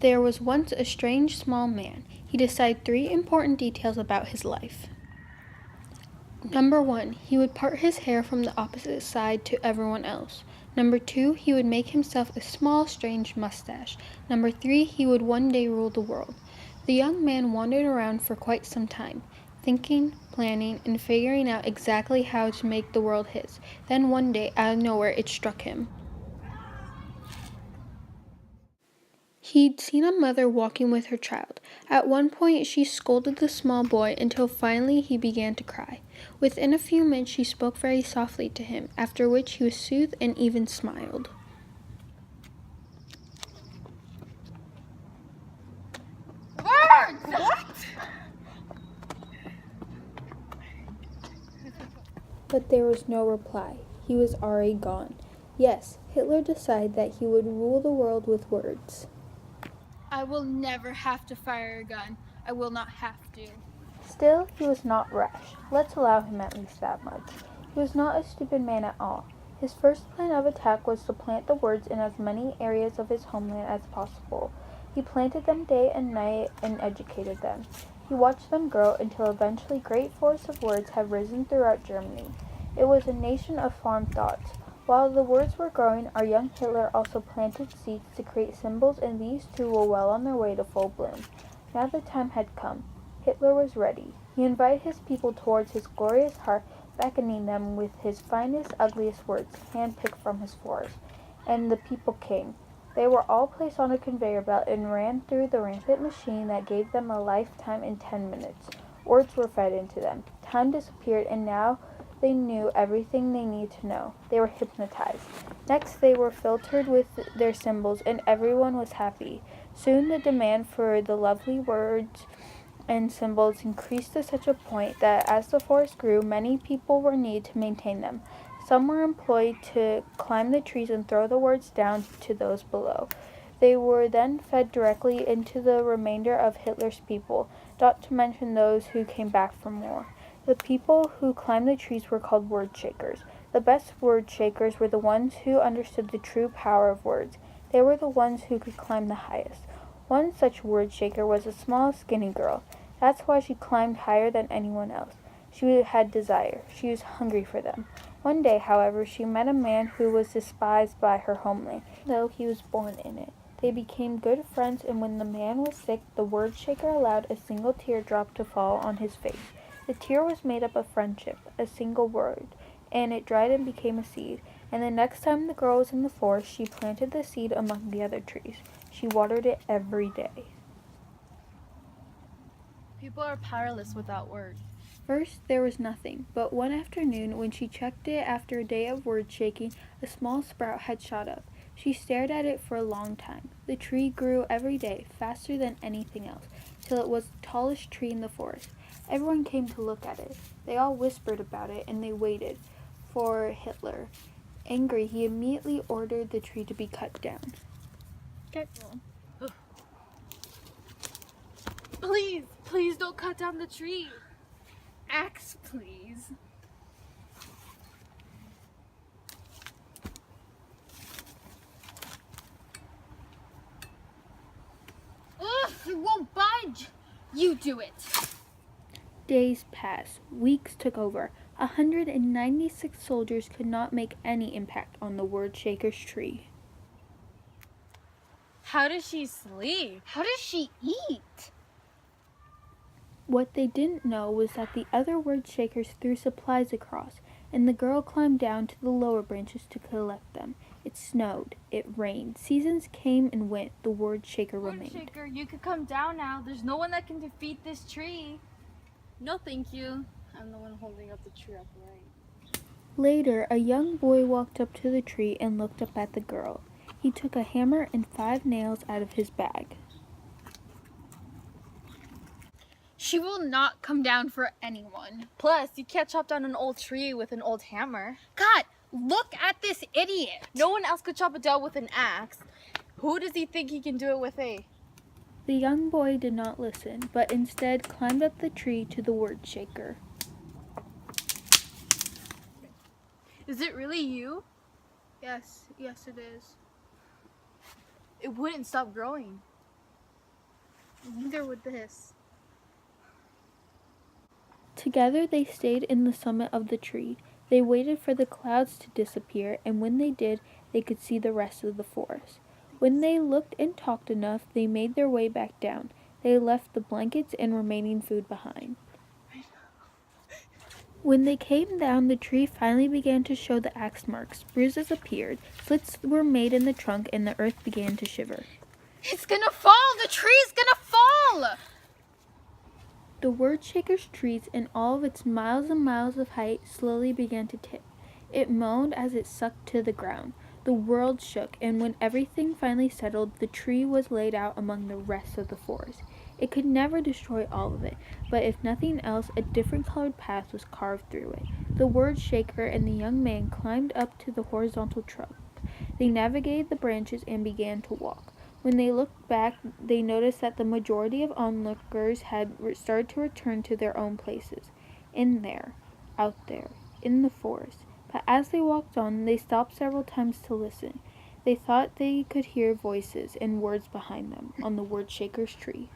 There was once a strange small man. He decided 3 important details about his life. Number 1, he would part his hair from the opposite side to everyone else. Number 2, he would make himself a small, strange mustache. Number 3, he would one day rule the world. The young man wandered around for quite some time, thinking, planning, and figuring out exactly how to make the world his. Then one day, out of nowhere, it struck him. He'd seen a mother walking with her child. At one point, she scolded the small boy until finally he began to cry. Within a few minutes, she spoke very softly to him, after which he was soothed and even smiled. Birds! What? But there was no reply. He was already gone. Yes, Hitler decided that he would rule the world with words. I will never have to fire a gun. I will not have to. Still, he was not rash. Let's allow him at least that much. He was not a stupid man at all. His first plan of attack was to plant the words in as many areas of his homeland as possible. He planted them day and night and educated them. He watched them grow until eventually great forests of words have risen throughout Germany. It was a nation of farm thoughts. While the words were growing, our young Hitler also planted seeds to create symbols, and these too were well on their way to full bloom. Now the time had come. Hitler was ready. He invited his people towards his glorious heart, beckoning them with his finest, ugliest words, hand-picked from his forest. And the people came. They were all placed on a conveyor belt and ran through the rampant machine that gave them a lifetime in 10 minutes. Words were fed into them. Time disappeared, and now they knew everything they needed to know. They were hypnotized. Next, they were filtered with their symbols, and everyone was happy. Soon, the demand for the lovely words and symbols increased to such a point that as the forest grew, many people were needed to maintain them. Some were employed to climb the trees and throw the words down to those below. They were then fed directly into the remainder of Hitler's people, not to mention those who came back for more. The people who climbed the trees were called word shakers. The best word shakers were the ones who understood the true power of words. They were the ones who could climb the highest. One such word shaker was a small, skinny girl. That's why she climbed higher than anyone else. She had desire. She was hungry for them. One day, however, she met a man who was despised by her homeland, though he was born in it. They became good friends, and when the man was sick, the word shaker allowed a single teardrop to fall on his face. The tear was made up of friendship, a single word, and it dried and became a seed. And the next time the girl was in the forest, she planted the seed among the other trees. She watered it every day. People are powerless without words. First, there was nothing, but one afternoon, when she checked it after a day of word shaking, a small sprout had shot up. She stared at it for a long time. The tree grew every day, faster than anything else, till it was the tallest tree in the forest. Everyone came to look at it. They all whispered about it, and they waited for Hitler. Angry, he immediately ordered the tree to be cut down. Please, please don't cut down the tree. Axe, please. Ugh, it won't budge. You do it. Days passed. Weeks took over. 196 soldiers could not make any impact on the word shaker's tree. How does she sleep? How does she eat? What they didn't know was that the other word shakers threw supplies across, and the girl climbed down to the lower branches to collect them. It snowed. It rained. Seasons came and went. The word shaker remained. Word shaker, you could come down now. There's no one that can defeat this tree. No, thank you. I'm the one holding up the tree upright. Later, a young boy walked up to the tree and looked up at the girl. He took a hammer and 5 nails out of his bag. She will not come down for anyone. Plus, you can't chop down an old tree with an old hammer. God, look at this idiot. No one else could chop it down with an axe. Who does he think he can do it with a... The young boy did not listen, but instead climbed up the tree to the word shaker. Is it really you? Yes, it is. It wouldn't stop growing. Neither would this. Together they stayed in the summit of the tree. They waited for the clouds to disappear, and when they did, they could see the rest of the forest. When they looked and talked enough, they made their way back down. They left the blankets and remaining food behind. When they came down, the tree finally began to show the axe marks. Bruises appeared, slits were made in the trunk, and the earth began to shiver. It's gonna fall! The tree's gonna fall! The word shaker's trees, in all of its miles and miles of height, slowly began to tip. It moaned as it sucked to the ground. The world shook, and when everything finally settled, the tree was laid out among the rest of the forest. It could never destroy all of it, but if nothing else, a different colored path was carved through it. The word shaker and the young man climbed up to the horizontal trunk. They navigated the branches and began to walk. When they looked back, they noticed that the majority of onlookers had started to return to their own places, out there, in the forest. But as they walked on, they stopped several times to listen. They thought they could hear voices and words behind them on the word shaker's tree.